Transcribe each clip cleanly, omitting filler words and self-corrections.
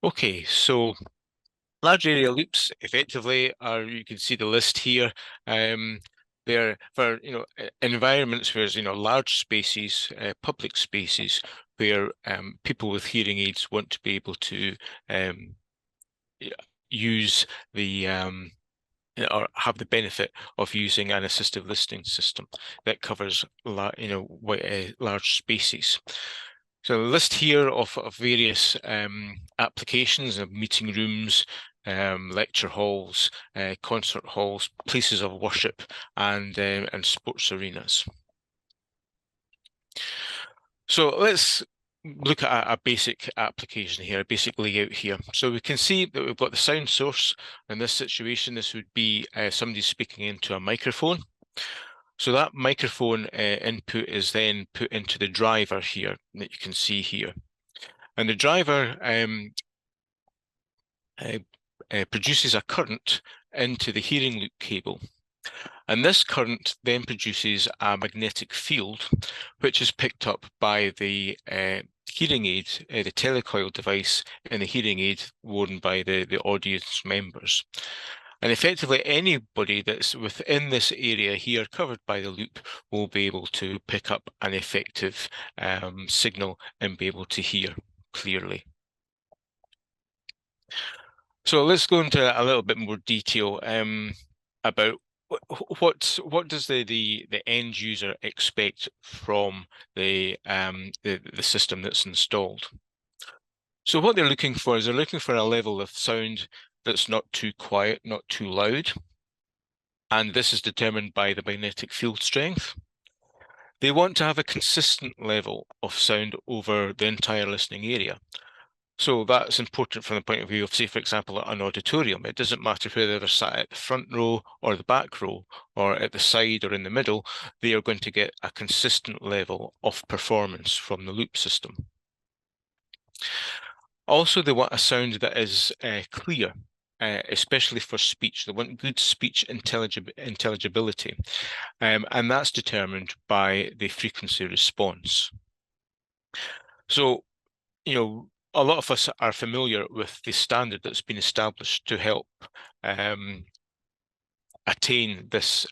Okay, so large area loops effectively are, you can see the list here. They're for, environments where there's, large spaces, public spaces where people with hearing aids want to be able to um, y- use the or have the benefit of using an assistive listening system that covers large spaces. So a list here of various applications of meeting rooms, lecture halls, concert halls, places of worship, and sports arenas. So let's look at a basic application here, a basic layout here. So we can see that we've got the sound source. In this situation, this would be somebody speaking into a microphone. So that microphone input is then put into the driver here that you can see here. And the driver uh, produces a current into the hearing loop cable. And this current then produces a magnetic field, which is picked up by the hearing aid, the telecoil device in the hearing aid worn by the audience members. And effectively, anybody that's within this area here covered by the loop will be able to pick up an effective signal and be able to hear clearly. So let's go into a little bit more detail about what does the end user expect from the system that's installed. So what they're looking for is they're looking for a level of sound that's not too quiet, not too loud, and this is determined by the magnetic field strength. They want to have a consistent level of sound over the entire listening area. So that's important from the point of view of, say, for example, an auditorium. It doesn't matter whether they're sat at the front row or the back row or at the side or in the middle, they are going to get a consistent level of performance from the loop system. Also, they want a sound that is clear, especially for speech. They want good speech intelligibility, and that's determined by the frequency response. So, a lot of us are familiar with the standard that's been established to help um, attain this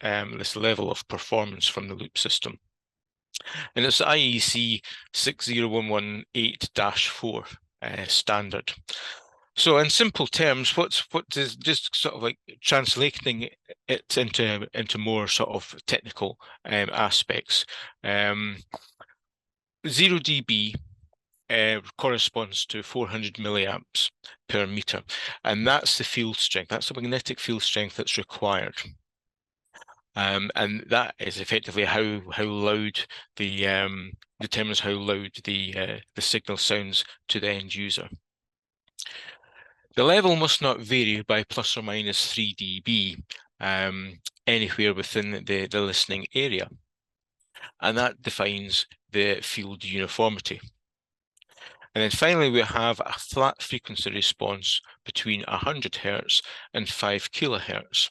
level of performance from the loop system, and it's the IEC 60118-4 standard. So, in simple terms, what is just sort of like translating it into more sort of technical aspects. 0 dB corresponds to 400 milliamps per meter, and that's the field strength. That's the magnetic field strength that's required, and that is effectively how loud the determines how loud the signal sounds to the end user. The level must not vary by plus or minus 3 dB anywhere within the listening area, and that defines the field uniformity. And then finally, we have a flat frequency response between 100 Hertz and 5 kilohertz.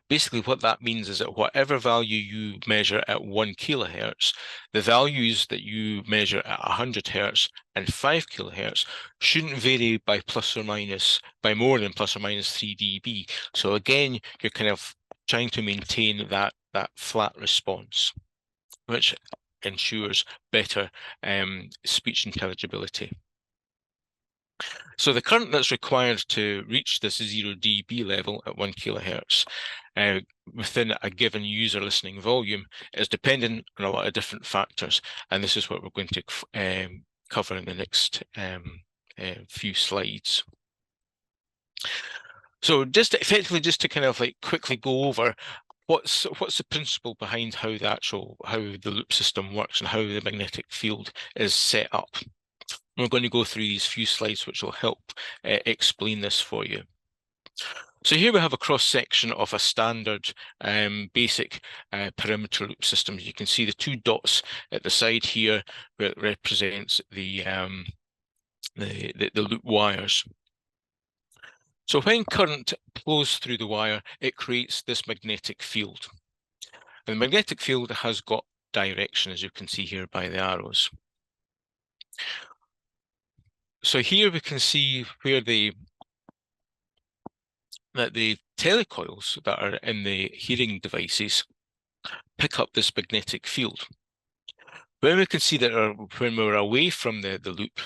Basically, what that means is that whatever value you measure at 1 kilohertz, the values that you measure at 100 Hertz and 5 kilohertz shouldn't vary by more than plus or minus 3 dB. So again, you're kind of trying to maintain that flat response, which ensures better speech intelligibility. So the current that's required to reach this 0 dB level at 1 kilohertz within a given user listening volume is dependent on a lot of different factors, and this is what we're going to cover in the next few slides. So just to kind of like quickly go over what's the principle behind how the loop system works and how the magnetic field is set up. We're going to go through these few slides which will help explain this for you. So here we have a cross-section of a standard basic perimeter loop system. You can see the two dots at the side here where it represents the loop wires. So when current flows through the wire, it creates this magnetic field. And the magnetic field has got direction, as you can see here by the arrows. So here we can see where that the telecoils that are in the hearing devices pick up this magnetic field. When we can see that when we're away from the loop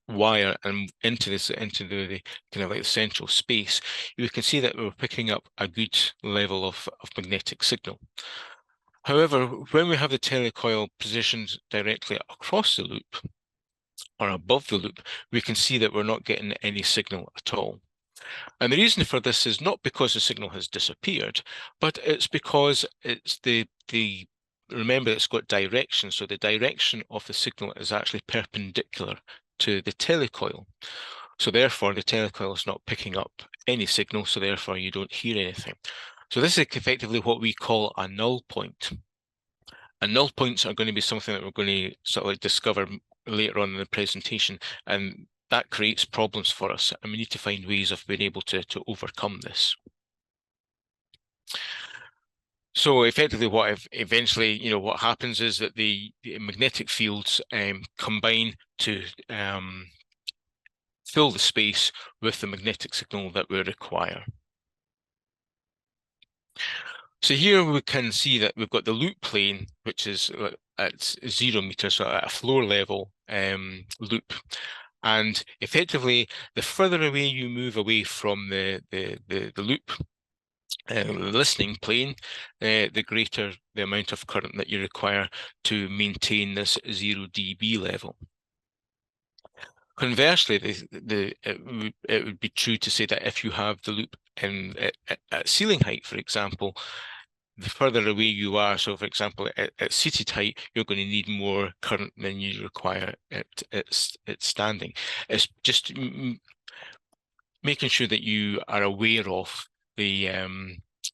wire and into the kind of like the central space, you can see that we're picking up a good level of magnetic signal. However, when we have the telecoil positioned directly across the loop or above the loop, we can see that we're not getting any signal at all. And the reason for this is not because the signal has disappeared, but it's because it's remember it's got direction, so the direction of the signal is actually perpendicular to the telecoil. So therefore the telecoil is not picking up any signal, so therefore you don't hear anything. So this is effectively what we call a null point. And null points are going to be something that we're going to sort of like discover later on in the presentation, and that creates problems for us, and we need to find ways of being able to overcome this. So effectively, what happens is that the magnetic fields combine to fill the space with the magnetic signal that we require. So here we can see that we've got the loop plane, which is at 0 meters, so at a floor level loop. And effectively, the further away you move away from the loop, the listening plane, the greater the amount of current that you require to maintain this 0 dB level. Conversely, it would be true to say that if you have the loop at ceiling height, for example, the further away you are, so for example, at seated height, you're going to need more current than you require at standing. It's just making sure that you are aware of the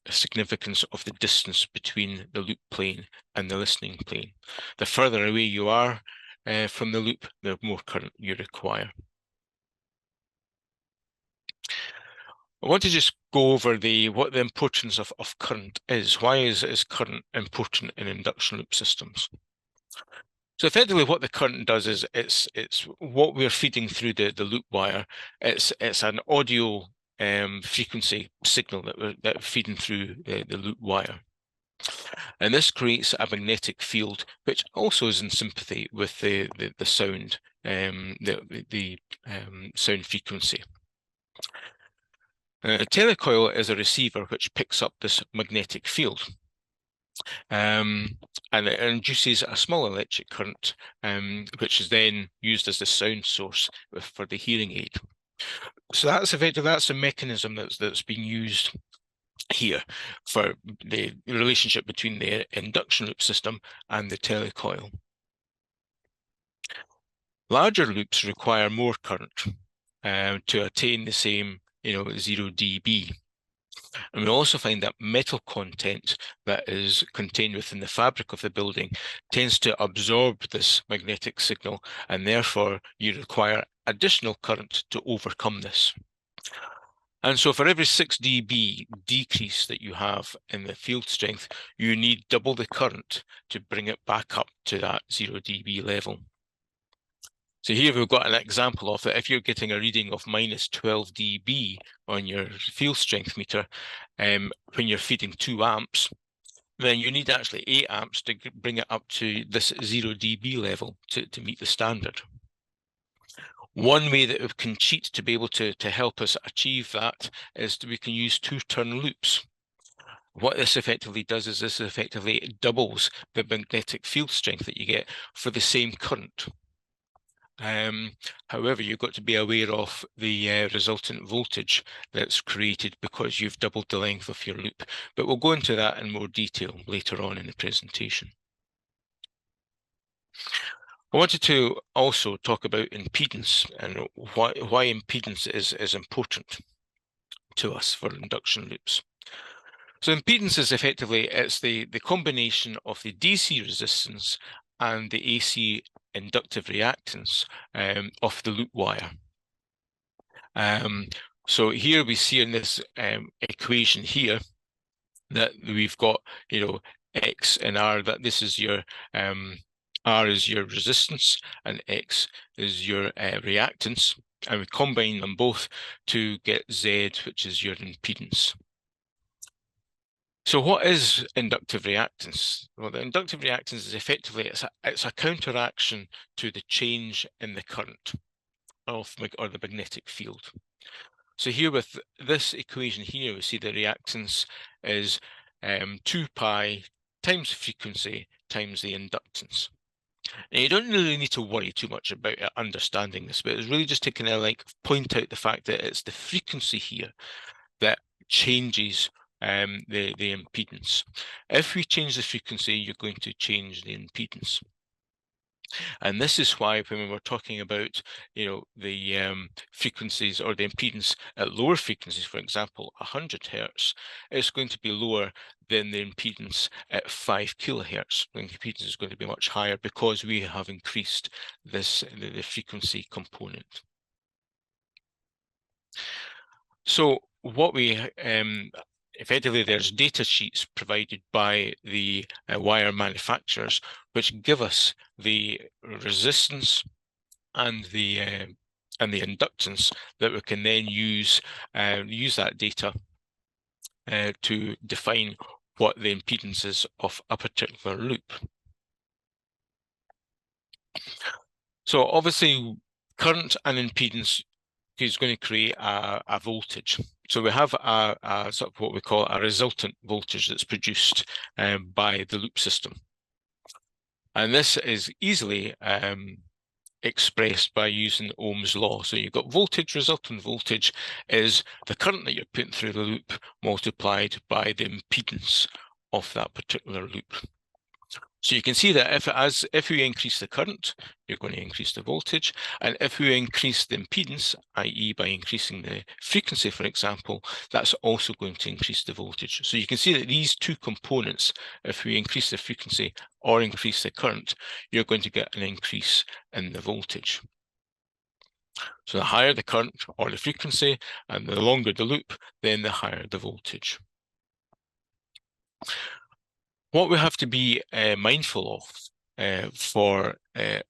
significance of the distance between the loop plane and the listening plane. The further away you are from the loop, the more current you require. I want to just go over what the importance of current is. Why is current important in induction loop systems? So effectively what the current does is it's what we're feeding through the loop wire. It's an audio frequency signal that we're feeding through the loop wire. And this creates a magnetic field which also is in sympathy with the sound, sound frequency. A telecoil is a receiver which picks up this magnetic field, and it induces a small electric current, which is then used as the sound source for the hearing aid. So that's the mechanism that's being used here for the relationship between the induction loop system and the telecoil. Larger loops require more current to attain the same 0 dB. And we also find that metal content that is contained within the fabric of the building tends to absorb this magnetic signal, and therefore you require additional current to overcome this. And so for every 6 dB decrease that you have in the field strength, you need double the current to bring it back up to that 0 dB level. So here we've got an example of that. If you're getting a reading of minus 12 dB on your field strength meter, when you're feeding 2 amps, then you need actually 8 amps to bring it up to this 0 dB level to meet the standard. One way that we can cheat to be able to help us achieve that is that we can use 2-turn loops. What this effectively does is this effectively doubles the magnetic field strength that you get for the same current. However, you've got to be aware of the resultant voltage that's created because you've doubled the length of your loop. But we'll go into that in more detail later on in the presentation. I wanted to also talk about impedance and why impedance is important to us for induction loops. So impedance is effectively, it's the combination of the DC resistance and the AC inductive reactance of the loop wire. So here we see in this equation here that we've got, X and R, that this is your R is your resistance, and X is your reactance. And we combine them both to get Z, which is your impedance. So what is inductive reactance? Well, the inductive reactance is effectively, it's a counteraction to the change in the current or the magnetic field. So here with this equation here, we see the reactance is 2 pi times the frequency times the inductance. Now, you don't really need to worry too much about understanding this, but it's really just to kind of like point out the fact that it's the frequency here that changes the impedance. If we change the frequency, you're going to change the impedance. And this is why when we're talking about, the frequencies or the impedance at lower frequencies, for example, 100 hertz, it's going to be lower than the impedance at 5 kilohertz. The impedance is going to be much higher because we have increased the frequency component. So what we effectively, there's data sheets provided by the wire manufacturers which give us the resistance and the inductance that we can then use that data to define what the impedance is of a particular loop. So obviously, current and impedance is going to create a voltage. So we have a sort of what we call a resultant voltage that's produced by the loop system. And this is easily expressed by using Ohm's law. So you've got voltage, resultant voltage is the current that you're putting through the loop multiplied by the impedance of that particular loop. So you can see that if we increase the current, you're going to increase the voltage. And if we increase the impedance, i.e. by increasing the frequency, for example, that's also going to increase the voltage. So you can see that these two components, if we increase the frequency or increase the current, you're going to get an increase in the voltage. So the higher the current or the frequency and the longer the loop, then the higher the voltage. What we have to be mindful of for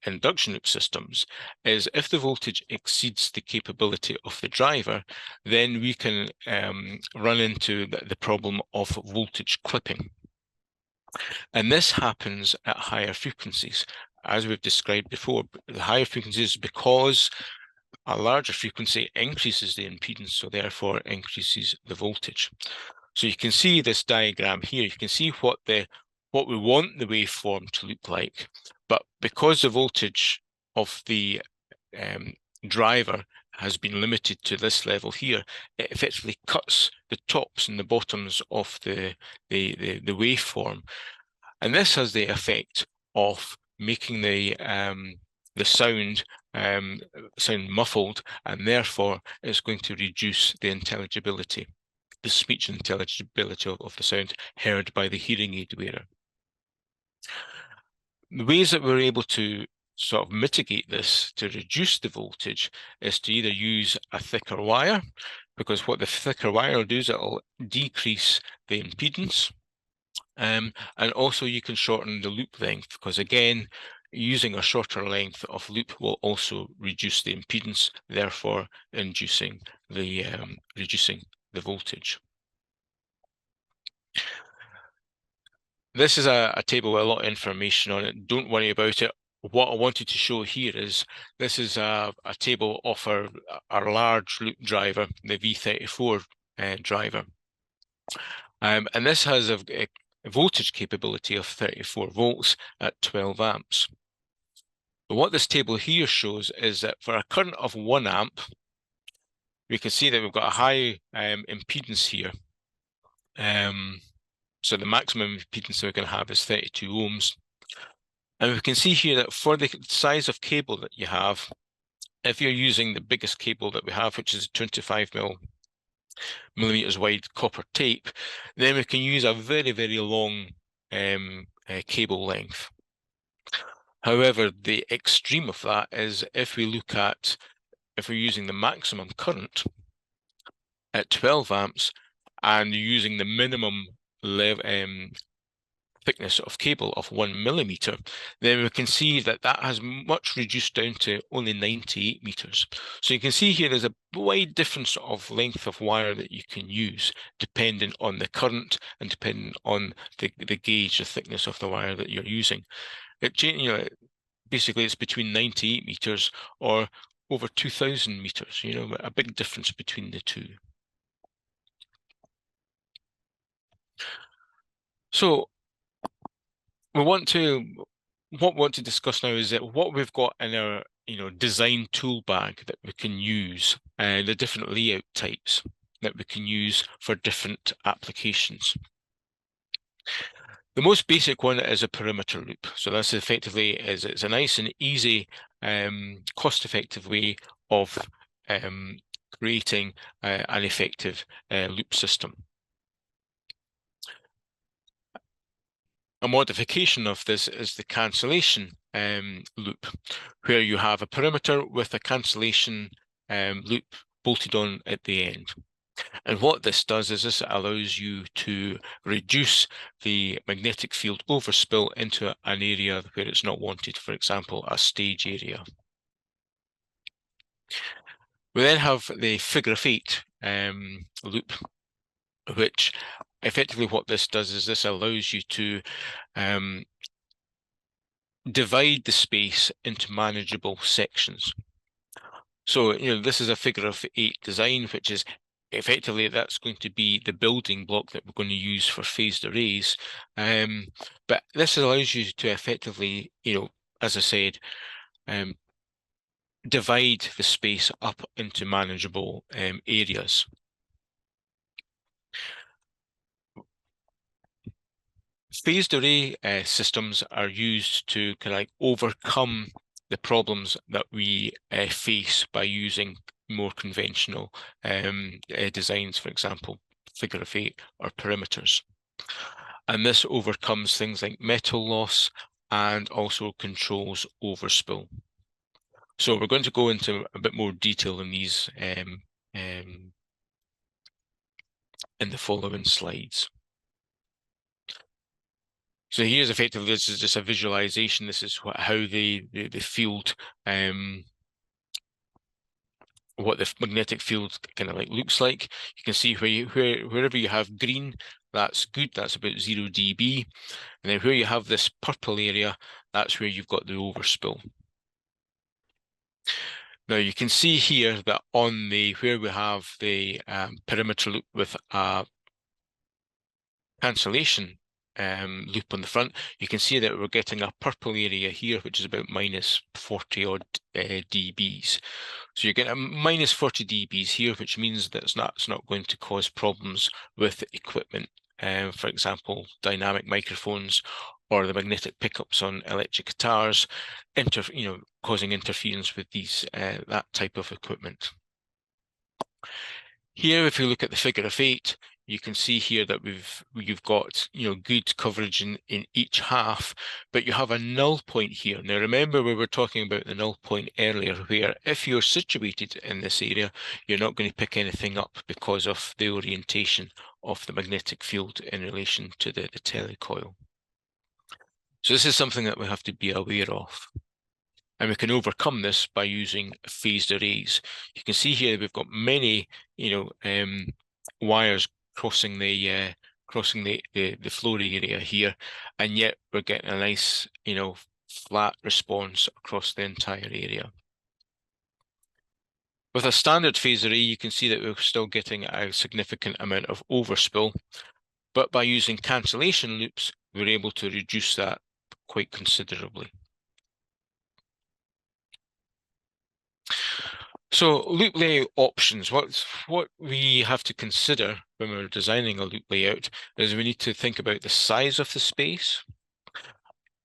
induction loop systems is if the voltage exceeds the capability of the driver, then we can run into the problem of voltage clipping. And this happens at higher frequencies. As we've described before, the higher frequencies, because a larger frequency increases the impedance, so therefore increases the voltage. So you can see this diagram here. You can see what we want the waveform to look like, but because the voltage of the driver has been limited to this level here, it effectively cuts the tops and the bottoms of the waveform, and this has the effect of making the sound sound muffled, and therefore it's going to reduce the intelligibility, the speech intelligibility of the sound heard by the hearing aid wearer. The ways that we're able to sort of mitigate this to reduce the voltage is to either use a thicker wire, because what the thicker wire will do is it'll decrease the impedance, and also you can shorten the loop length, because again, using a shorter length of loop will also reduce the impedance, therefore reducing the voltage. This is a table with a lot of information on it. Don't worry about it. What I wanted to show here is this is a table of our large loop driver, the V34 driver. And this has a voltage capability of 34 volts at 12 amps. But what this table here shows is that for a current of 1 amp, we can see that we've got a high impedance here. So the maximum impedance we can have is 32 ohms. And we can see here that for the size of cable that you have, if you're using the biggest cable that we have, which is 25 millimeters wide copper tape, then we can use a very, very long cable length. However, the extreme of that is if we're using the maximum current at 12 amps and using the minimum thickness of cable of 1 millimeter, then we can see that that has much reduced down to only 98 meters. So you can see here there's a wide difference of length of wire that you can use, depending on the current and depending on the gauge, the thickness of the wire that you're using. Basically it's between 98 meters or over 2,000 meters, a big difference between the two. So what we want to discuss now is that what we've got in our design tool bag that we can use, the different layout types that we can use for different applications. The most basic one is a perimeter loop. So that's effectively it's a nice and easy, cost-effective way of creating an effective loop system. A modification of this is the cancellation loop, where you have a perimeter with a cancellation loop bolted on at the end. And what this does is this allows you to reduce the magnetic field overspill into an area where it's not wanted, for example, a stage area. We then have the figure of 8 loop, which effectively what this does is this allows you to divide the space into manageable sections. So, this is a figure of 8 design, which is effectively that's going to be the building block that we're going to use for phased arrays. But this allows you to effectively, as I said, divide the space up into manageable areas. Phased array systems are used to kind of like overcome the problems that we face by using more conventional designs, for example, figure of 8 or perimeters. And this overcomes things like metal loss and also controls overspill. So we're going to go into a bit more detail in these in the following slides. So here's effectively, this is just a visualization. This is how the field, what the magnetic field kind of like looks like. You can see wherever you have green, that's good. That's about 0 dB. And then where you have this purple area, that's where you've got the overspill. Now you can see here that on where we have the perimeter loop with a cancellation loop on the front, you can see that we're getting a purple area here, which is about minus 40 odd dBs. So you're getting a minus 40 dBs here, which means that it's not going to cause problems with equipment, for example, dynamic microphones or the magnetic pickups on electric guitars, causing interference with these that type of equipment. Here, if you look at the figure of 8, you can see here that you've got good coverage in each half, but you have a null point here. Now remember, we were talking about the null point earlier, where if you're situated in this area, you're not going to pick anything up because of the orientation of the magnetic field in relation to the telecoil. So this is something that we have to be aware of. And we can overcome this by using phased arrays. You can see here we've got many, wires crossing the floor area here, and yet we're getting a nice, flat response across the entire area. With a standard phased array, you can see that we're still getting a significant amount of overspill, but by using cancellation loops, we're able to reduce that quite considerably. So loop layout options, what we have to consider when we're designing a loop layout is we need to think about the size of the space,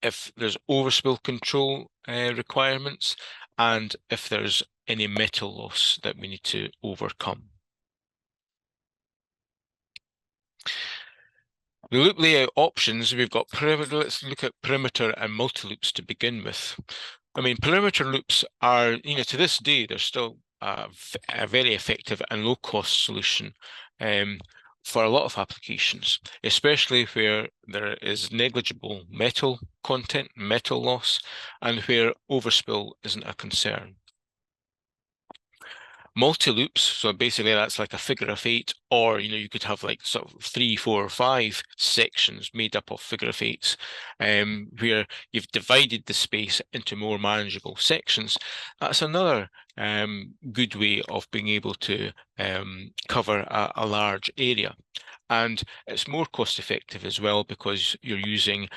if there's overspill control requirements, and if there's any metal loss that we need to overcome. The loop layout options, we've got perimeter. Let's look at perimeter and multi-loops to begin with. I mean, perimeter loops are, to this day, they're still a very effective and low-cost solution for a lot of applications, especially where there is negligible metal content, metal loss, and where overspill isn't a concern. Multi-loops, so basically that's like a figure of eight, or you could have like sort of 3, 4, or 5 sections made up of figure of eights, where you've divided the space into more manageable sections. That's another good way of being able to cover a large area. And it's more cost effective as well because you're using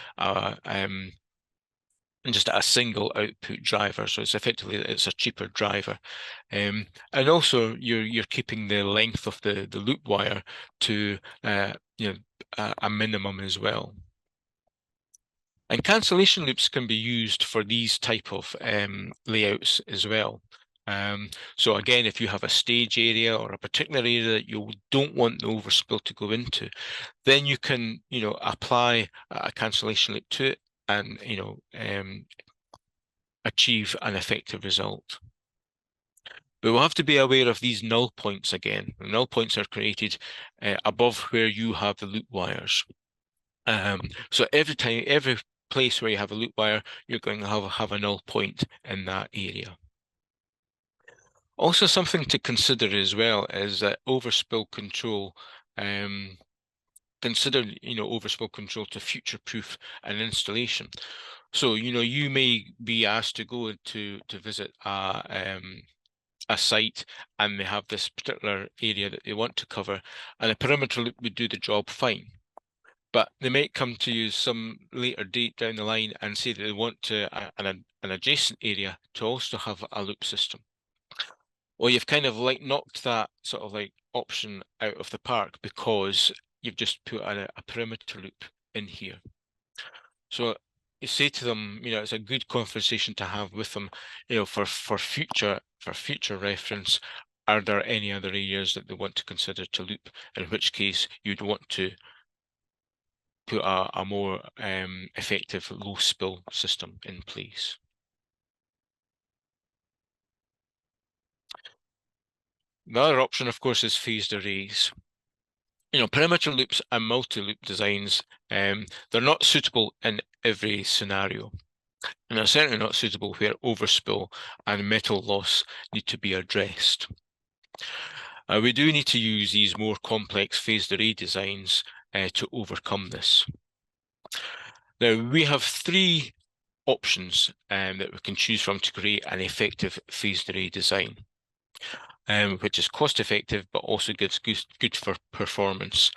just a single output driver, so it's a cheaper driver, and also you're keeping the length of the loop wire to a minimum as well. And cancellation loops can be used for these type of layouts as well. So again, if you have a stage area or a particular area that you don't want the overspill to go into, then you can apply a cancellation loop to it and achieve an effective result. But we'll have to be aware of these null points again. The null points are created above where you have the loop wires. So every place where you have a loop wire, you're going to have a null point in that area. Also, something to consider as well is that overspill control. Consider overspill control to future-proof an installation. So you may be asked to go to visit a site, and they have this particular area that they want to cover, and a perimeter loop would do the job fine. But they might come to you some later date down the line and say that they want to an adjacent area to also have a loop system. Well, you've kind of like knocked that sort of like option out of the park because you've just put a perimeter loop in here. So you say to them, it's a good conversation to have with them, for future reference. Are there any other areas that they want to consider to loop? In which case, you'd want to put a more effective low spill system in place. The other option, of course, is phased arrays. Perimeter loops and multi-loop designs, they're not suitable in every scenario. And they're certainly not suitable where overspill and metal loss need to be addressed. We do need to use these more complex phased array designs to overcome this. Now, we have 3 options that we can choose from to create an effective phased array design, which is cost effective but also gives good for performance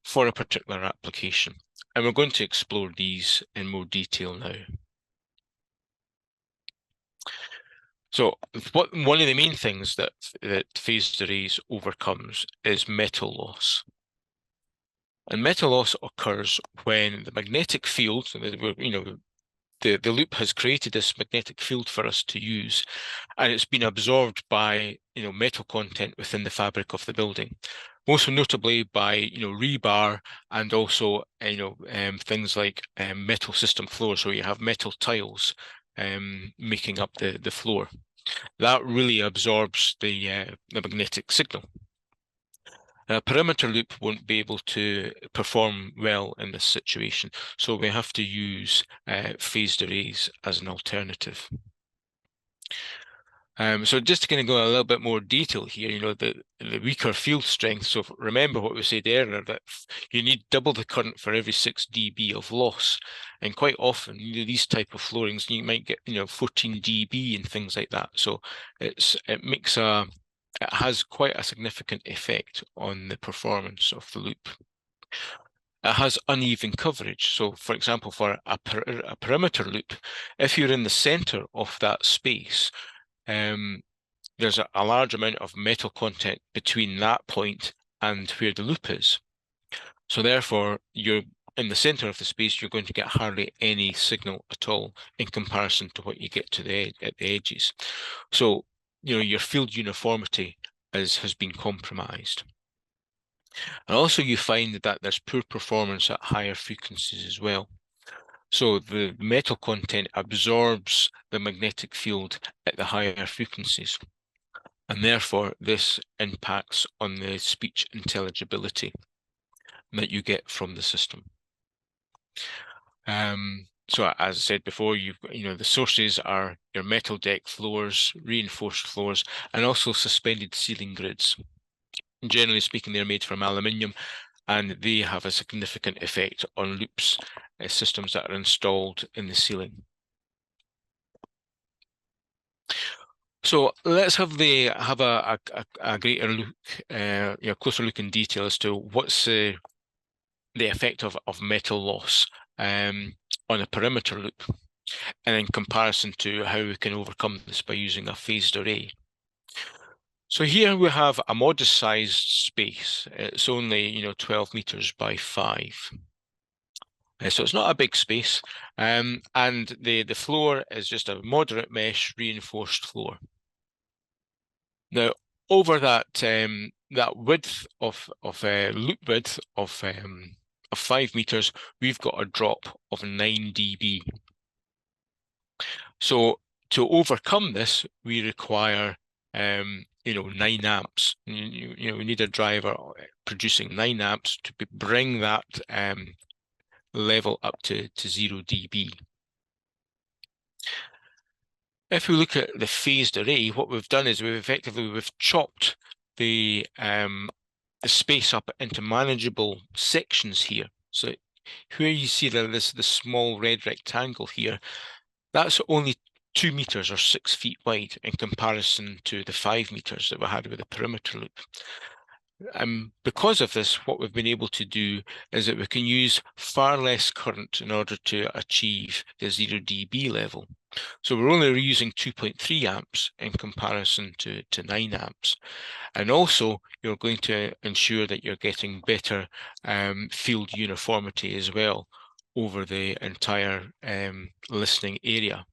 for a particular application. And we're going to explore these in more detail now. So one of the main things that phased arrays overcomes is metal loss. And metal loss occurs when the magnetic field, so the loop has created this magnetic field for us to use, and it's been absorbed by metal content within the fabric of the building, most notably by rebar, and also things like metal system floors, so you have metal tiles making up the floor. That really absorbs the magnetic signal. A perimeter loop won't be able to perform well in this situation, so we have to use phased arrays as an alternative. So just to kind of go a little bit more detail here, the weaker field strength. So remember what we said earlier, that you need double the current for every 6 dB of loss. And quite often, these type of floorings, you might get 14 dB and things like that. So it has quite a significant effect on the performance of the loop. It has uneven coverage. So for example, for a perimeter loop, if you're in the center of that space, there's a large amount of metal content between that point and where the loop is. So therefore, you're in the center of the space, you're going to get hardly any signal at all in comparison to what you get at the edges. So, your field uniformity has been compromised. And also you find that there's poor performance at higher frequencies as well. So the metal content absorbs the magnetic field at the higher frequencies, and therefore this impacts on the speech intelligibility. that you get from the system. So as I said before, the sources are your metal deck floors, reinforced floors, and also suspended ceiling grids. Generally speaking, they're made from aluminium, and they have a significant effect on loops systems that are installed in the ceiling. So let's have a greater look, closer look in detail as to what's the effect of metal loss on a perimeter loop, and in comparison to how we can overcome this by using a phased array. So here we have a modest sized space. It's only 12 meters by 5. So it's not a big space, and the floor is just a moderate mesh reinforced floor. Now, over that width of loop width of 5 meters, we've got a drop of 9 dB. So to overcome this, we require 9 amps. We need a driver producing 9 amps to bring that level up to 0 dB. If we look at the phased array, what we've done is we've chopped the space up into manageable sections here. So where you see the small red rectangle here, that's only 2 meters or 6 feet wide in comparison to the 5 meters that we had with the perimeter loop. Because of this, what we've been able to do is that we can use far less current in order to achieve the 0 dB level. So we're only using 2.3 amps in comparison to 9 amps. And also, you're going to ensure that you're getting better field uniformity as well over the entire listening area.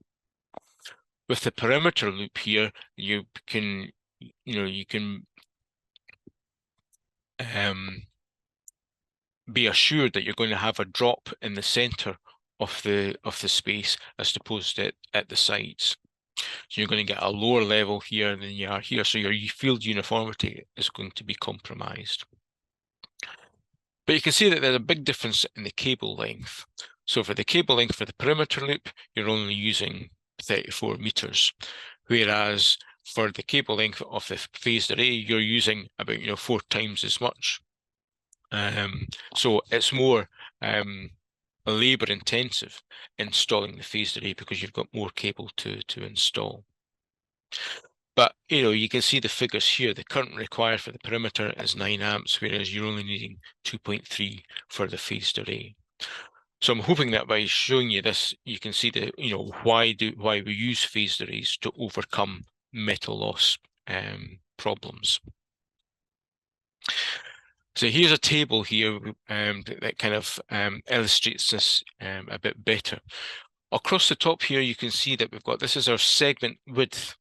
With the perimeter loop here, you can be assured that you're going to have a drop in the center of the space as opposed to at the sides. So you're going to get a lower level here than you are here. So your field uniformity is going to be compromised. But you can see that there's a big difference in the cable length. So for the cable length for the perimeter loop, you're only using 34 meters, whereas for the cable length of the phased array, you're using about 4 times as much. So it's more labor intensive installing the phased array because you've got more cable to install. But you can see the figures here. The current required for the perimeter is 9 amps, whereas you're only needing 2.3 for the phased array. So I'm hoping that by showing you this, you can see the why we use phased arrays to overcome metal loss problems. So here's a table here that kind of illustrates this a bit better. Across the top here, you can see that this is our segment width,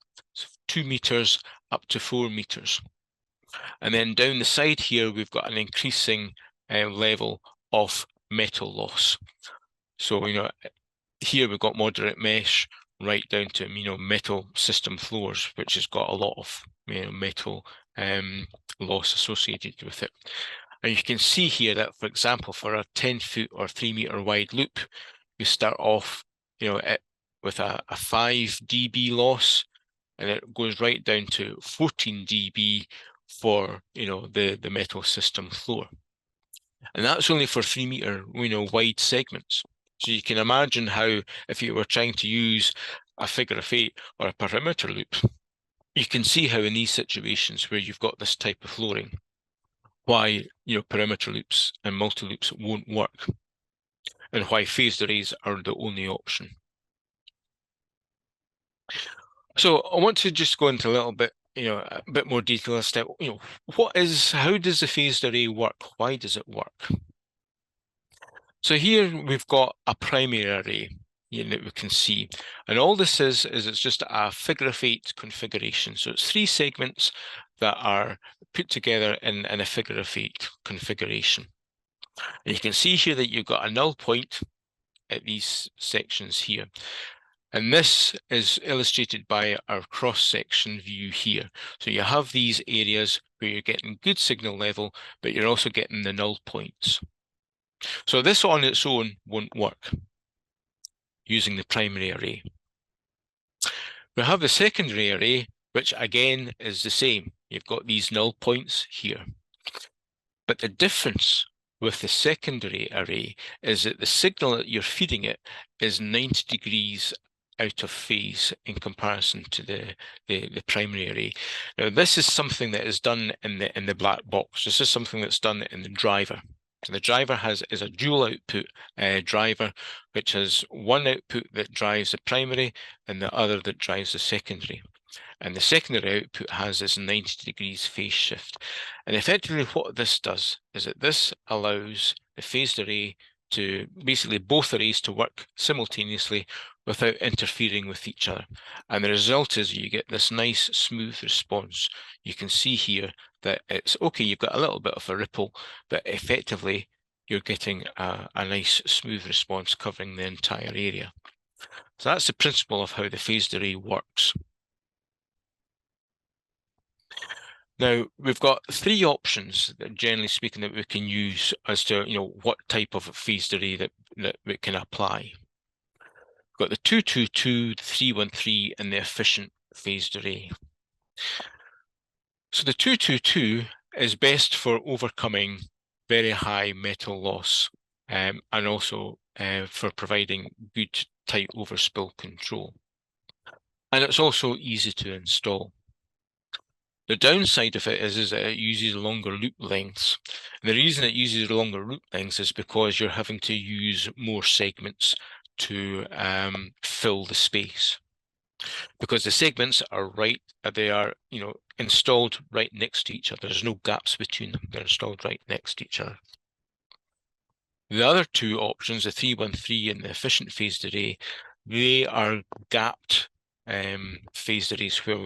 2 meters up to 4 meters. And then down the side here, we've got an increasing level of metal loss. So, here we've got moderate mesh right down to, metal system floors, which has got a lot of metal loss associated with it. And you can see here that, for example, for a 10-foot or 3-meter wide loop, you start off, with a 5 dB loss, and it goes right down to 14 dB for, the metal system floor. And that's only for 3-meter, wide segments. So you can imagine how, if you were trying to use a figure of 8 or a perimeter loop, you can see how in these situations where you've got this type of flooring, why perimeter loops and multi-loops won't work, and why phased arrays are the only option. So I want to just go into a little bit, a bit more detail as to, how does the phased array work? Why does it work? So here we've got a primary array that we can see, and all this is it's just a figure of 8 configuration. So it's 3 segments that are put together in a figure of 8 configuration. And you can see here that you've got a null point at these sections here. And this is illustrated by our cross-section view here. So you have these areas where you're getting good signal level, but you're also getting the null points. So this on its own won't work using the primary array. We have the secondary array, which again is the same. You've got these null points here. But the difference with the secondary array is that the signal that you're feeding it is 90 degrees out of phase in comparison to the primary array. Now, this is something that is done in the black box. This is something that's done in the driver. So the driver is a dual output driver, which has one output that drives the primary and the other that drives the secondary. And the secondary output has this 90 degrees phase shift. And effectively what this does is that this allows the phased array to basically both arrays to work simultaneously without interfering with each other. And the result is you get this nice smooth response. You can see here that it's okay, you've got a little bit of a ripple, but effectively you're getting a nice smooth response covering the entire area. So that's the principle of how the phased array works. Now, we've got three options that, generally speaking, that we can use as to, what type of phased array that we can apply. We've got the 222, the 313, and the efficient phased array. So the 222 is best for overcoming very high metal loss and also for providing good tight overspill control. And it's also easy to install. The downside of it is that it uses longer loop lengths. And the reason it uses longer loop lengths is because you're having to use more segments to fill the space. Because the segments are they are installed right next to each other. There's no gaps between them. They're installed right next to each other. The other two options, the 313 and the efficient phased array, they are gapped phased arrays where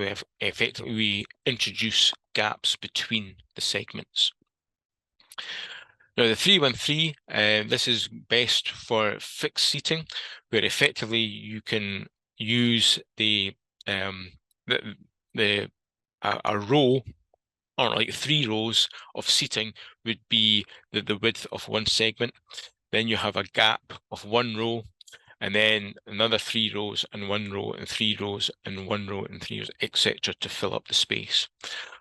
we introduce gaps between the segments. Now the 313, this is best for fixed seating, where effectively you can use a row, or like 3 rows of seating would be the width of one segment. Then you have a gap of 1 row, and then another 3 rows and 1 row and 3 rows and 1 row and 3 rows, etc., to fill up the space.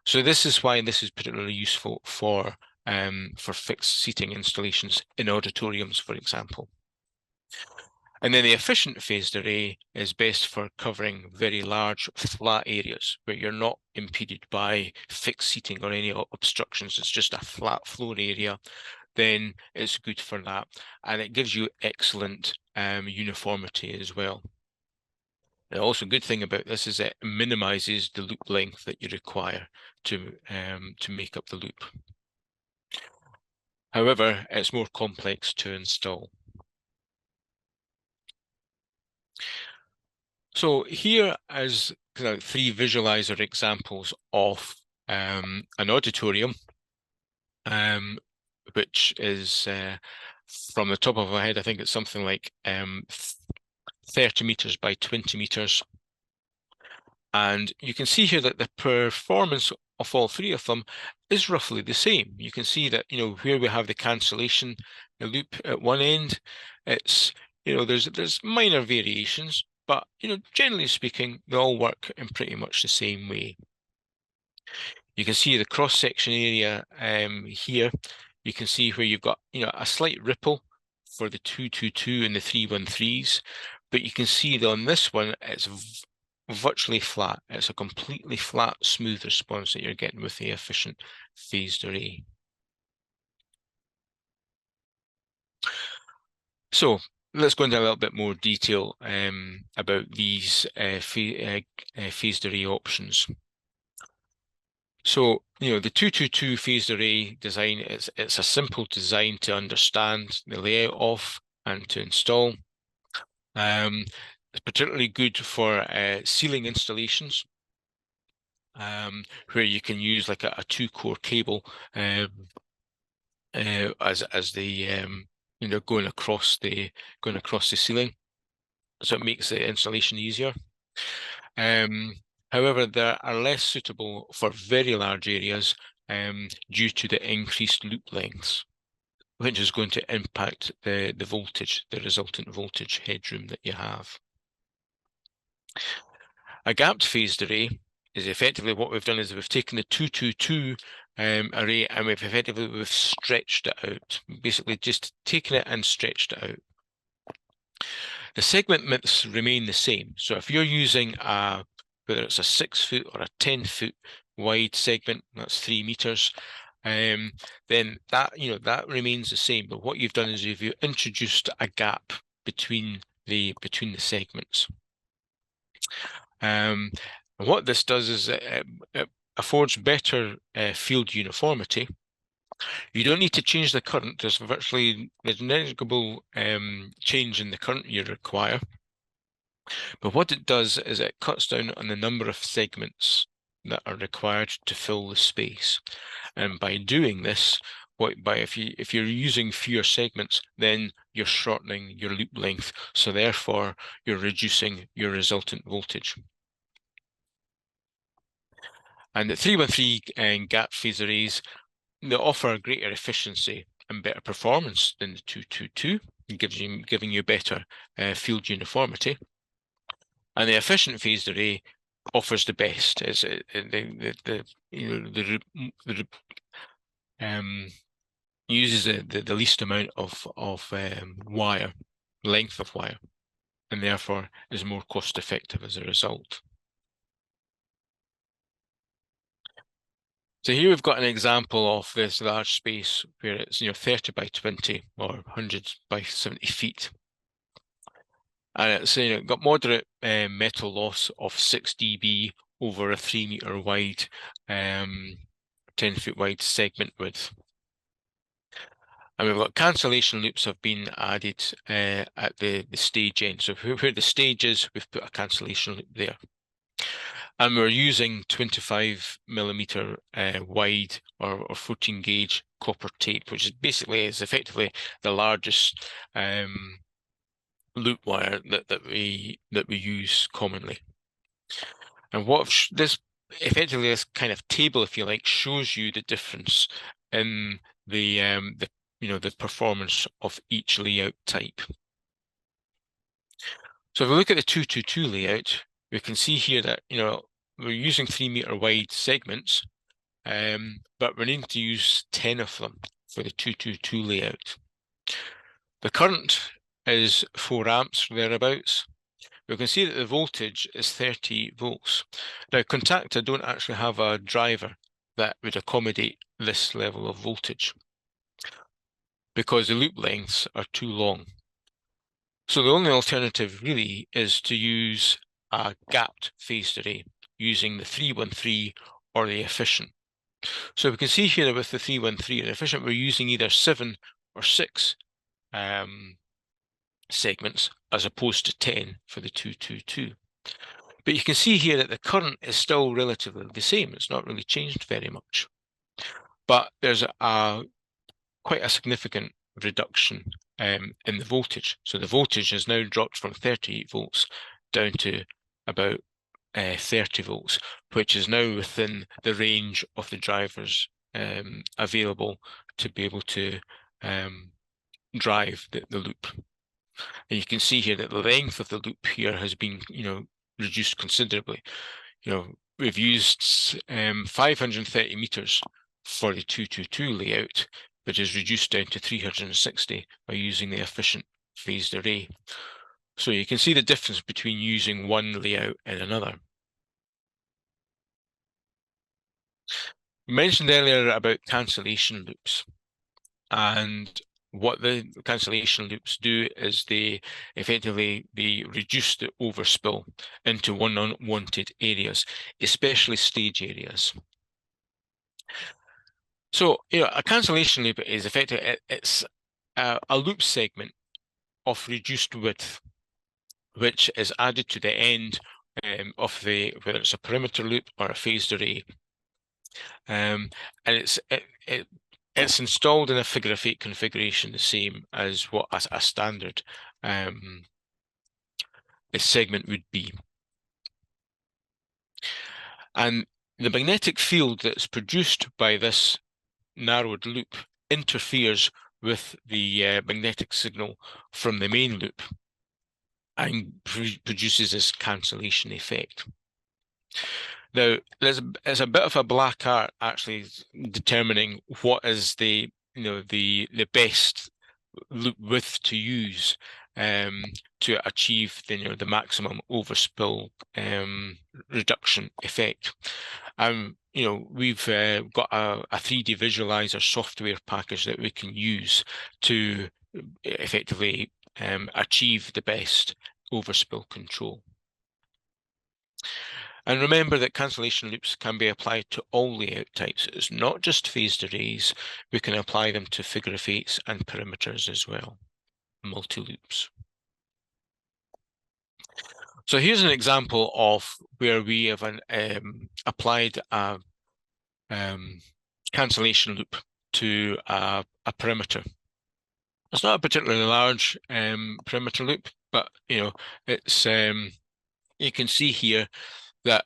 So this is why this is particularly useful for fixed seating installations in auditoriums, for example. And then the efficient phased array is best for covering very large flat areas where you're not impeded by fixed seating or any obstructions. It's just a flat floor area. Then it's good for that. And it gives you excellent uniformity as well. The also good thing about this is it minimizes the loop length that you require to make up the loop. However, it's more complex to install. So here is 3 visualizer examples of an auditorium, which is from the top of my head, I think it's something like 30 meters by 20 meters. And you can see here that the performance of all 3 of them is roughly the same. You can see that, where we have the cancellation, the loop at one end, it's, there's minor variations, but, generally speaking, they all work in pretty much the same way. You can see the cross-section area here. You can see where you've got, a slight ripple for the 222 and the 313s, but you can see that on this one, it's virtually flat. It's a completely flat, smooth response that you're getting with the efficient phased array. So let's go into a little bit more detail about these phased array options. So, the 222 phased array design, it's a simple design to understand the layout of and to install. It's particularly good for ceiling installations, where you can use like a 2-core cable as the going across the ceiling. so it makes the installation easier. However, they are less suitable for very large areas due to the increased loop lengths, which is going to impact the voltage, the resultant voltage headroom that you have. A gapped phased array is effectively what we've done is we've taken the 222 array and we've stretched it out, basically just taken it and stretched it out. The segment widths remain the same. So if you're using whether it's a 6 foot or a 10 foot wide segment, that's 3 meters, then that remains the same. But what you've done is you've introduced a gap between the segments. And what this does is it affords better field uniformity. You don't need to change the current. There's negligible change in the current you require. But what it does is it cuts down on the number of segments that are required to fill the space. And by doing this, if you're using fewer segments, then you're shortening your loop length. So therefore, you're reducing your resultant voltage. And the 313 gap phase arrays, they offer greater efficiency and better performance than the 222, giving you better field uniformity. And the efficient phased array offers the best. It's uses the least amount of wire, length of wire, and therefore is more cost effective as a result. So here we've got an example of this large space where it's 30 by 20 or 100 by 70 feet. And it's got moderate metal loss of 6 dB over a 3 meter wide, 10 foot wide segment width. And we've got cancellation loops have been added at the stage end. So where the stage is, we've put a cancellation loop there. And we're using 25 millimeter wide or 14 gauge copper tape, which is effectively the largest loop wire that we use commonly. And what this effectively, this kind of table, if you like, shows you the difference in the performance of each layout type. So if we look at the 222 layout, we can see here that we're using 3 meter wide segments, but we need to use 10 of them for the 222 layout. The current is 4 amps thereabouts. We can see that the voltage is 30 volts. Now, Contacta don't actually have a driver that would accommodate this level of voltage because the loop lengths are too long. So the only alternative really is to use a gapped phased array using the 313 or the efficient. So we can see here with the 313 and efficient, we're using either 7 or 6 segments as opposed to 10 for the 222. But you can see here that the current is still relatively the same. It's not really changed very much. But there's quite a significant reduction in the voltage. So the voltage has now dropped from 38 volts down to about 30 volts, which is now within the range of the drivers available to be able to drive the loop. And you can see here that the length of the loop here has been, reduced considerably. We've used 530 meters for the 222 layout, which is reduced down to 360 by using the efficient phased array. So you can see the difference between using one layout and another. We mentioned earlier about cancellation loops, and what the cancellation loops do is they effectively reduce the overspill into unwanted areas, especially stage areas. So, a cancellation loop is effectively it's a loop segment of reduced width, which is added to the end of whether it's a perimeter loop or a phased array, and it's installed in a figure of 8 configuration, the same as what a standard segment would be. And the magnetic field that's produced by this narrowed loop interferes with the magnetic signal from the main loop and produces this cancellation effect. Now, it's a bit of a black art actually determining what is the best loop width to use to achieve the maximum overspill reduction effect. We've got a 3D visualizer software package that we can use to effectively achieve the best overspill control. And remember that cancellation loops can be applied to all layout types. It's not just phased arrays. We can apply them to figure of eights and perimeters as well, multi-loops. So here's an example of where we have applied a cancellation loop to a perimeter. It's not a particularly large perimeter loop, but it's you can see here that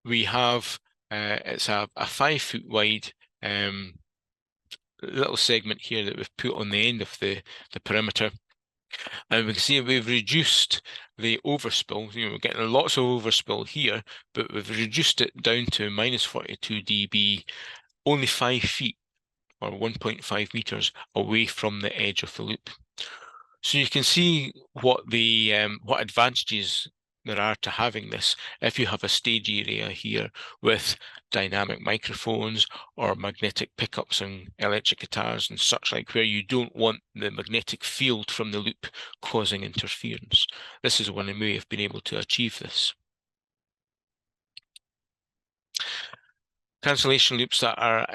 we have it's a 5 foot wide little segment here that we've put on the end of the perimeter. And we can see we've reduced the overspill. We're getting lots of overspill here, but we've reduced it down to minus 42 dB, only 5 feet or 1.5 meters away from the edge of the loop. So you can see what what advantages there are to having this if you have a stage area here with dynamic microphones or magnetic pickups and electric guitars and such like, where you don't want the magnetic field from the loop causing interference. This is one way of being able to achieve this. Cancellation loops that are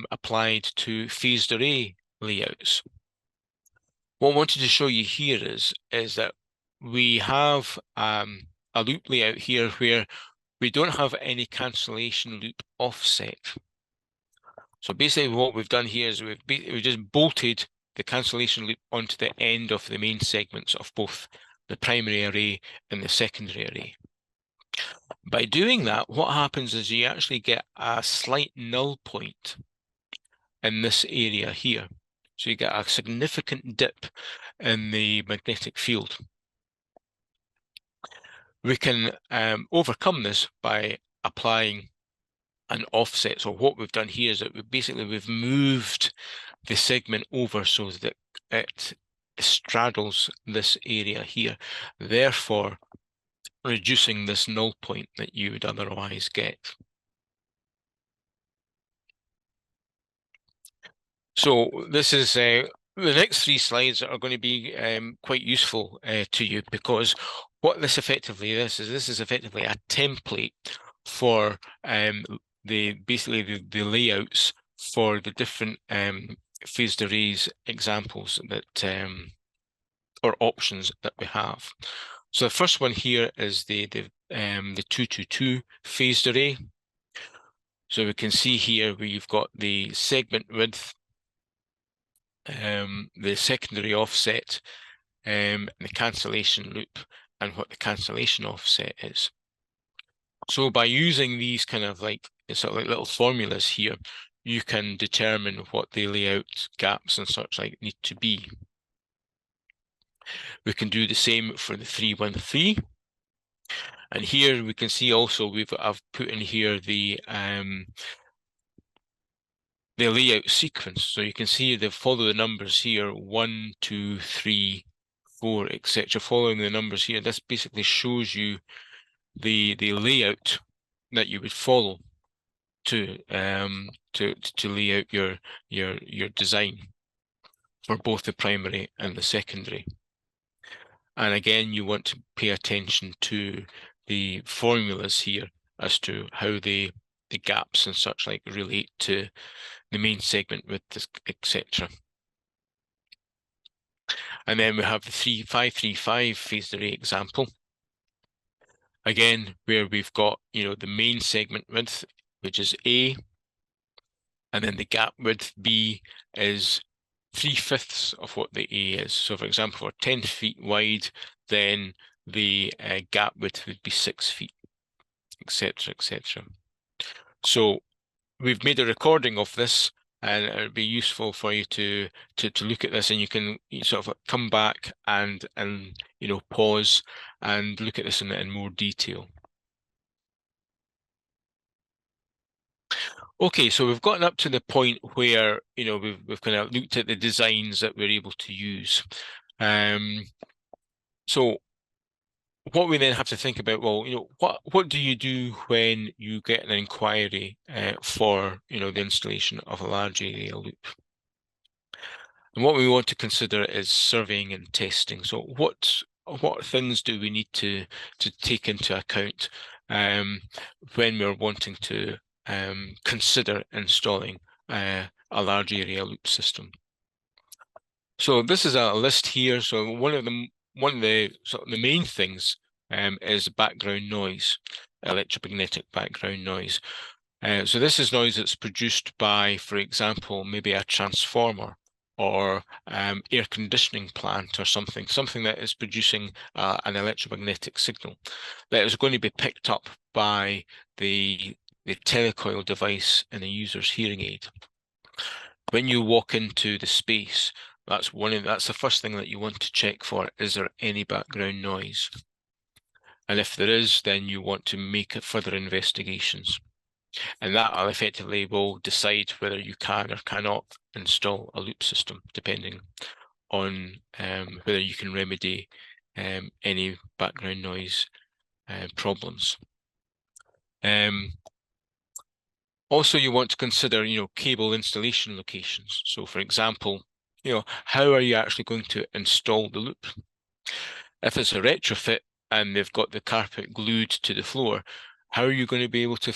applied to phased array layouts. What I wanted to show you here is that we have a loop layout here where we don't have any cancellation loop offset. So basically what we've done here is we've just bolted the cancellation loop onto the end of the main segments of both the primary array and the secondary array. By doing that, what happens is you actually get a slight null point in this area here. So you get a significant dip in the magnetic field. We can overcome this by applying an offset. So what we've done here is that we've moved the segment over so that it straddles this area here, therefore reducing this null point that you would otherwise get. So this is the next 3 slides are going to be quite useful to you, because what this effectively is effectively a template for basically the layouts for the different phased arrays examples that or options that we have. So the first one here is the 222 phased array. So we can see here where you've got the segment width, the secondary offset, the cancellation loop, and what the cancellation offset is. So by using these kind of sort of like little formulas here, you can determine what the layout gaps and such like need to be. We can do the same for the 313. And here we can see also I've put in here the layout sequence. So you can see they follow the numbers here, 1, 2, 3, 4, etc. Following the numbers here, this basically shows you the layout that you would follow to lay out your design for both the primary and the secondary. And again, you want to pay attention to the formulas here as to how the gaps and such like relate to the main segment width, etc. And then we have the 535 phased array example. Again, where we've got the main segment width, which is A, and then the gap width B is 3/5 of what the A is. So for example, for 10 feet wide, then the gap width would be 6 feet, etc., etc. So we've made a recording of this, and it would be useful for you to look at this, and you can sort of come back and pause and look at this in more detail. Okay, so we've gotten up to the point where we've kind of looked at the designs that we're able to use. So what we then have to think about, well, what do you do when you get an inquiry for the installation of a large area loop? And what we want to consider is surveying and testing. So what things do we need to take into account when we're wanting to consider installing a large area loop system? So this is a list here. So one of the sort of the main things is background noise, electromagnetic background noise. So this is noise that's produced by, for example, maybe a transformer or air conditioning plant or something that is producing an electromagnetic signal that is going to be picked up by the telecoil device in the user's hearing aid. When you walk into the space, that's the first thing that you want to check for. Is there any background noise? And if there is, then you want to make further investigations. And that effectively will decide whether you can or cannot install a loop system, depending on whether you can remedy any background noise problems. Also, you want to consider, cable installation locations. So, for example, how are you actually going to install the loop? If it's a retrofit and they've got the carpet glued to the floor, how are you going to be able to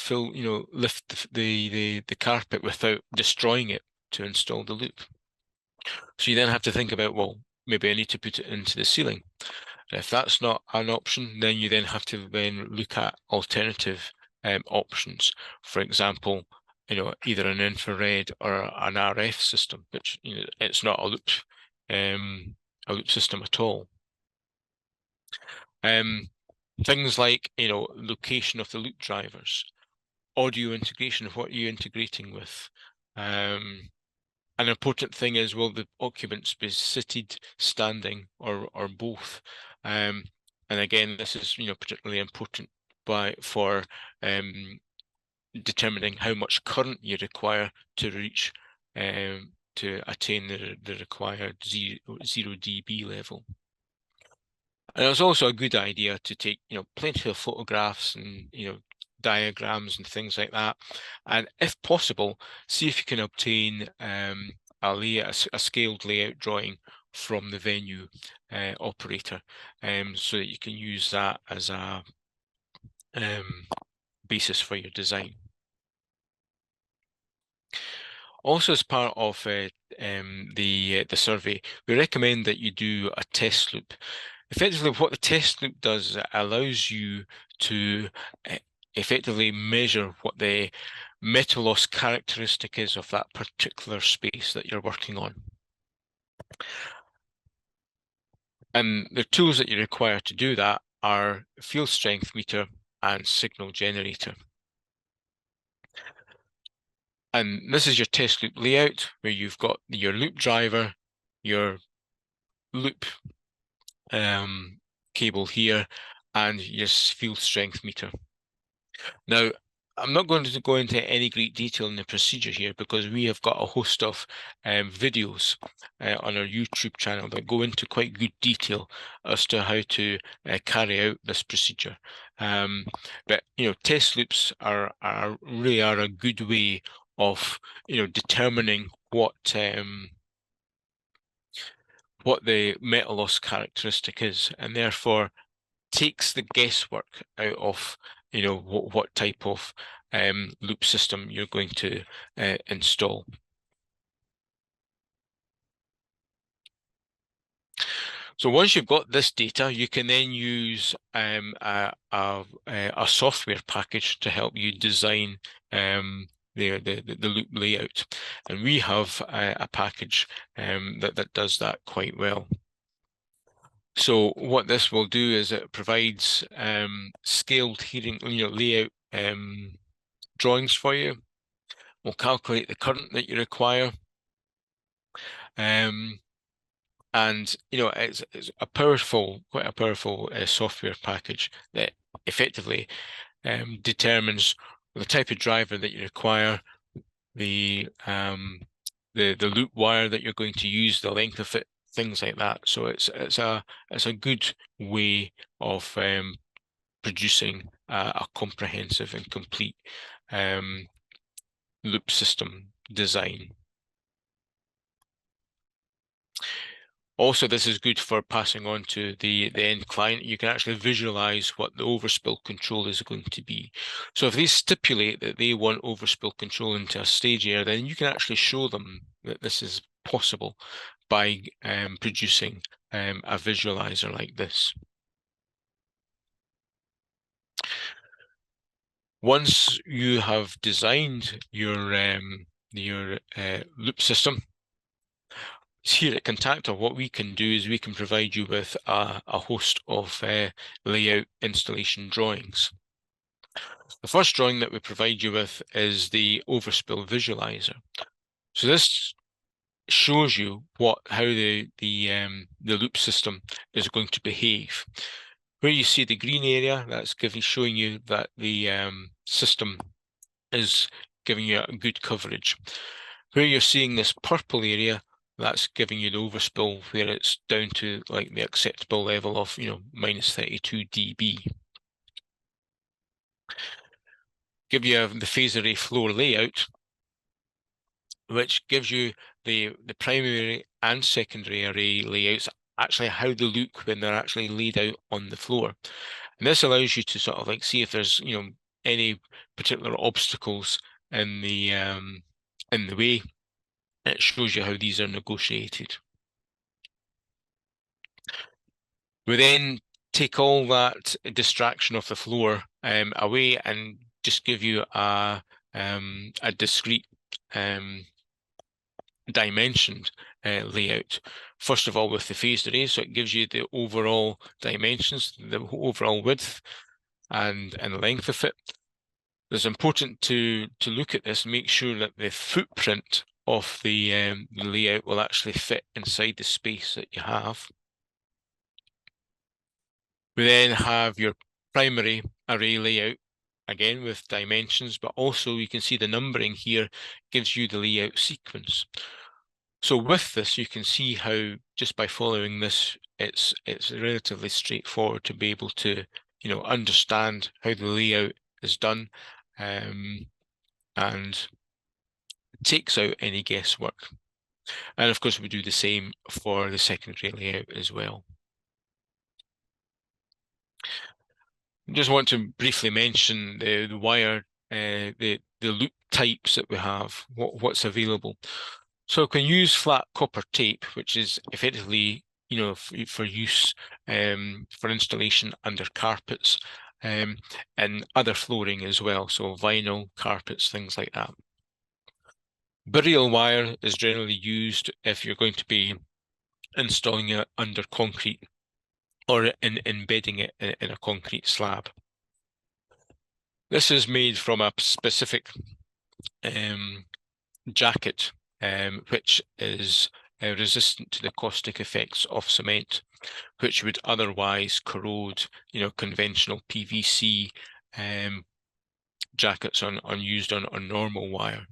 lift the carpet without destroying it to install the loop? So you then have to think about, well, maybe I need to put it into the ceiling. If that's not an option, then you then have to then look at alternative options. For example, either an infrared or an RF system, which it's not a loop system at all. Things like location of the loop drivers, audio integration, what are you integrating with? An important thing is, will the occupants be seated, standing, or both? And again, this is particularly important for determining how much current you require to reach to attain the required 0 dB level. And it's also a good idea to take plenty of photographs and diagrams and things like that, and if possible, see if you can obtain a scaled layout drawing from the venue operator, so that you can use that as a basis for your design. Also, as part of the survey, we recommend that you do a test loop. Effectively, what the test loop does is it allows you to effectively measure what the metal loss characteristic is of that particular space that you're working on. And the tools that you require to do that are field strength meter and signal generator. And this is your test loop layout, where you've got your loop driver, your loop cable here, and your field strength meter. Now, I'm not going to go into any great detail in the procedure here, because we have got a host of videos on our YouTube channel that go into quite good detail as to how to carry out this procedure. But test loops really are a good way of determining what the metal loss characteristic is, and therefore takes the guesswork out of what type of loop system you're going to install. So once you've got this data, you can then use a software package to help you design the loop layout, and we have a package that does that quite well. So what this will do is it provides scaled heating, layout drawings for you. We'll calculate the current that you require. And it's a quite a powerful software package that effectively determines the type of driver that you require, the the loop wire that you're going to use, the length of it, things like that. So it's a good way of producing a comprehensive and complete loop system design. Also, this is good for passing on to the end client. You can actually visualize what the overspill control is going to be. So if they stipulate that they want overspill control into a stage air, then you can actually show them that this is possible by producing a visualizer like this. Once you have designed your loop system, here at Contacta, what we can do is we can provide you with a host of layout installation drawings. The first drawing that we provide you with is the overspill visualizer. So this shows you how the loop system is going to behave. Where you see the green area, that's showing you that the system is giving you a good coverage. Where you're seeing this purple area, that's giving you the overspill where it's down to like the acceptable level of minus 32 dB. Give you the phase array floor layout, which gives you the primary and secondary array layouts, actually how they look when they're actually laid out on the floor. And this allows you to sort of like see if there's any particular obstacles in the way. It shows you how these are negotiated. We then take all that distraction of the floor away and just give you a discrete dimensioned layout. First of all, with the phased array, so it gives you the overall dimensions, the overall width and length of it. It's important to look at this, make sure that the footprint of the layout will actually fit inside the space that you have. We then have your primary array layout, again with dimensions, but also you can see the numbering here gives you the layout sequence. So with this, you can see how just by following this, it's relatively straightforward to be able to understand how the layout is done, and takes out any guesswork. And of course, we do the same for the secondary layout as well. Just want to briefly mention the wire, the loop types that we have, what's available. So we can use flat copper tape, which is effectively for use for installation under carpets and other flooring as well. So vinyl, carpets, things like that. Burial wire is generally used if you're going to be installing it under concrete or embedding it in a concrete slab. This is made from a specific jacket, which is resistant to the caustic effects of cement, which would otherwise corrode, conventional PVC jackets used on normal wire.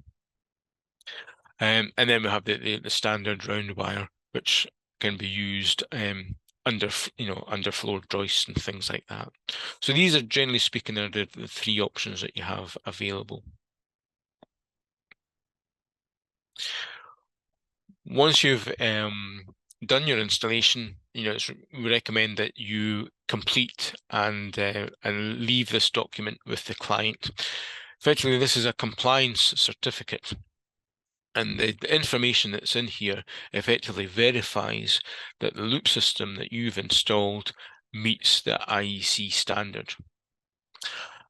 And then we have the standard round wire, which can be used under floor joists and things like that. So these are, generally speaking, are the three options that you have available. Once you've done your installation, we recommend that you complete and leave this document with the client. Effectively, this is a compliance certificate. And the information that's in here effectively verifies that the loop system that you've installed meets the IEC standard.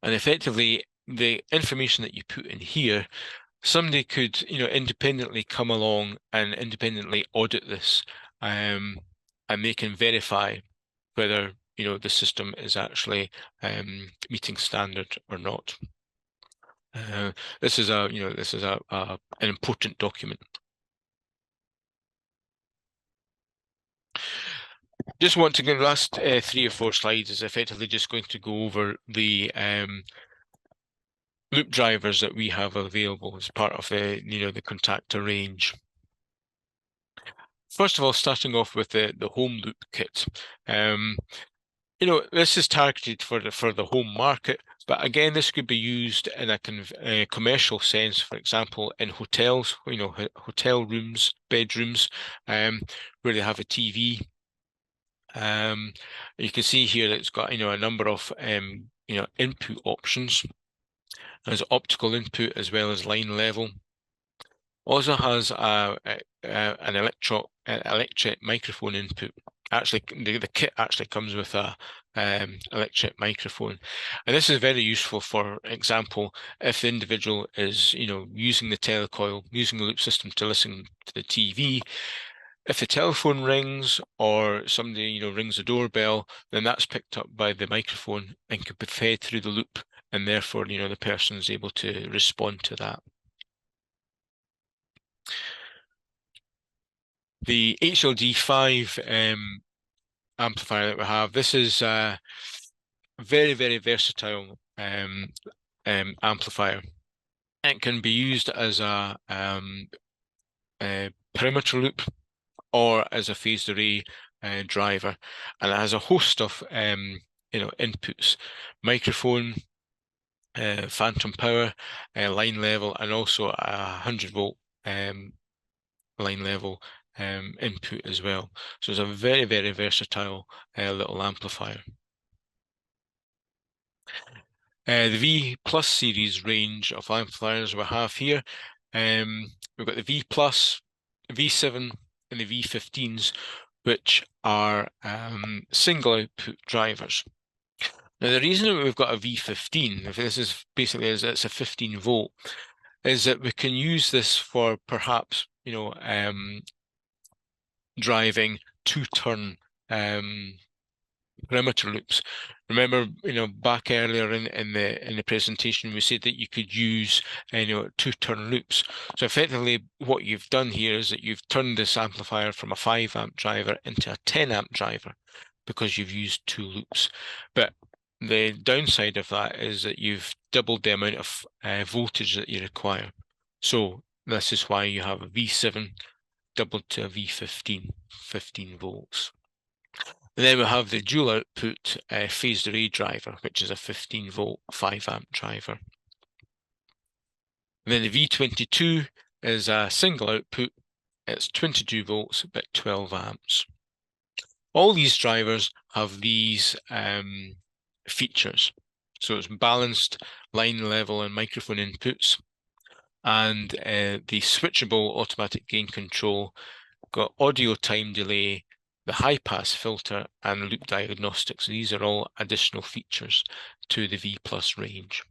And effectively, the information that you put in here, somebody could, independently come along and independently audit this, and they can verify whether the system is actually meeting standard or not. This is an important document. Just want to give the last 3 or 4 slides is effectively just going to go over the loop drivers that we have available as part of the the Contacta range. First of all, starting off with the home loop kit. This is targeted for the home market, but again, this could be used in a commercial sense. For example, in hotels, hotel rooms, bedrooms, where they have a TV. You can see here that it's got a number of input options. There's optical input as well as line level. Also has an electric microphone input. Actually, the kit actually comes with a electric microphone, and this is very useful. For example, if the individual is using the telecoil, using the loop system to listen to the TV, if the telephone rings or somebody rings the doorbell, then that's picked up by the microphone and can be fed through the loop, and therefore the person is able to respond to that. The HLD5 amplifier that we have, this is very, very versatile amplifier. It can be used as a perimeter loop or as a phased array driver, and it has a host of inputs: microphone, phantom power, line level, and also a 100-volt line level input as well. So it's a very, very versatile little amplifier. The V Plus series range of amplifiers we have here. We've got the V Plus, V7, and the V15s, which are single output drivers. Now, the reason that we've got a V15, if this is basically it's a 15-volt, is that we can use this for perhaps driving 2-turn perimeter loops. Remember, back earlier in the presentation, we said that you could use 2-turn loops. So effectively, what you've done here is that you've turned this amplifier from a 5-amp driver into a 10-amp driver because you've used 2 loops. But the downside of that is that you've doubled the amount of voltage that you require. So this is why you have a V7 doubled to a V15, 15 volts. And then we have the dual output phased array driver, which is a 15-volt 5-amp driver. And then the V22 is a single output. It's 22 volts, but 12 amps. All these drivers have these features. So it's balanced line level and microphone inputs, and the switchable automatic gain control, got audio time delay, the high-pass filter, and loop diagnostics. These are all additional features to the V Plus range.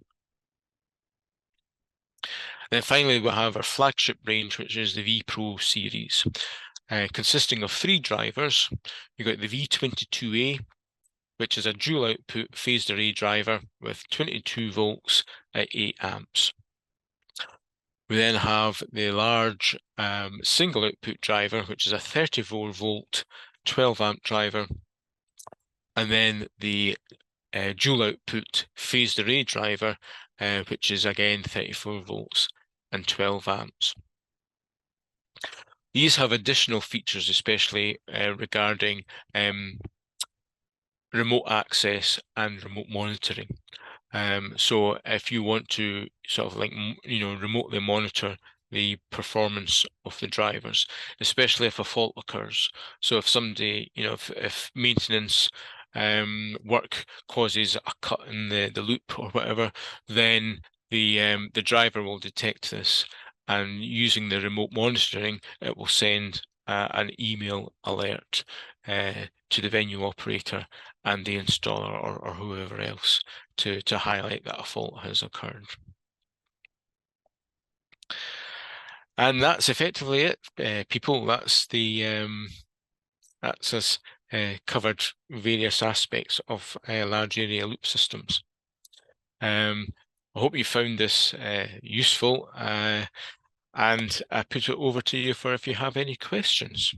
Then finally, we have our flagship range, which is the V Pro series, consisting of 3 drivers. You've got the V22A, which is a dual output phased array driver with 22 volts at 8 amps. We then have the large single output driver, which is a 34-volt 12-amp driver, and then the dual output phased array driver, which is again 34 volts and 12 amps. These have additional features, especially regarding remote access and remote monitoring. So if you want to sort of remotely monitor the performance of the drivers, especially if a fault occurs. So if somebody, if maintenance work causes a cut in the loop or whatever, then the driver will detect this, and using the remote monitoring, it will send an email alert to the venue operator and the installer or whoever else to highlight that a fault has occurred. And that's effectively it, people. That's us covered various aspects of large area loop systems. I hope you found this useful, and I put it over to you for if you have any questions.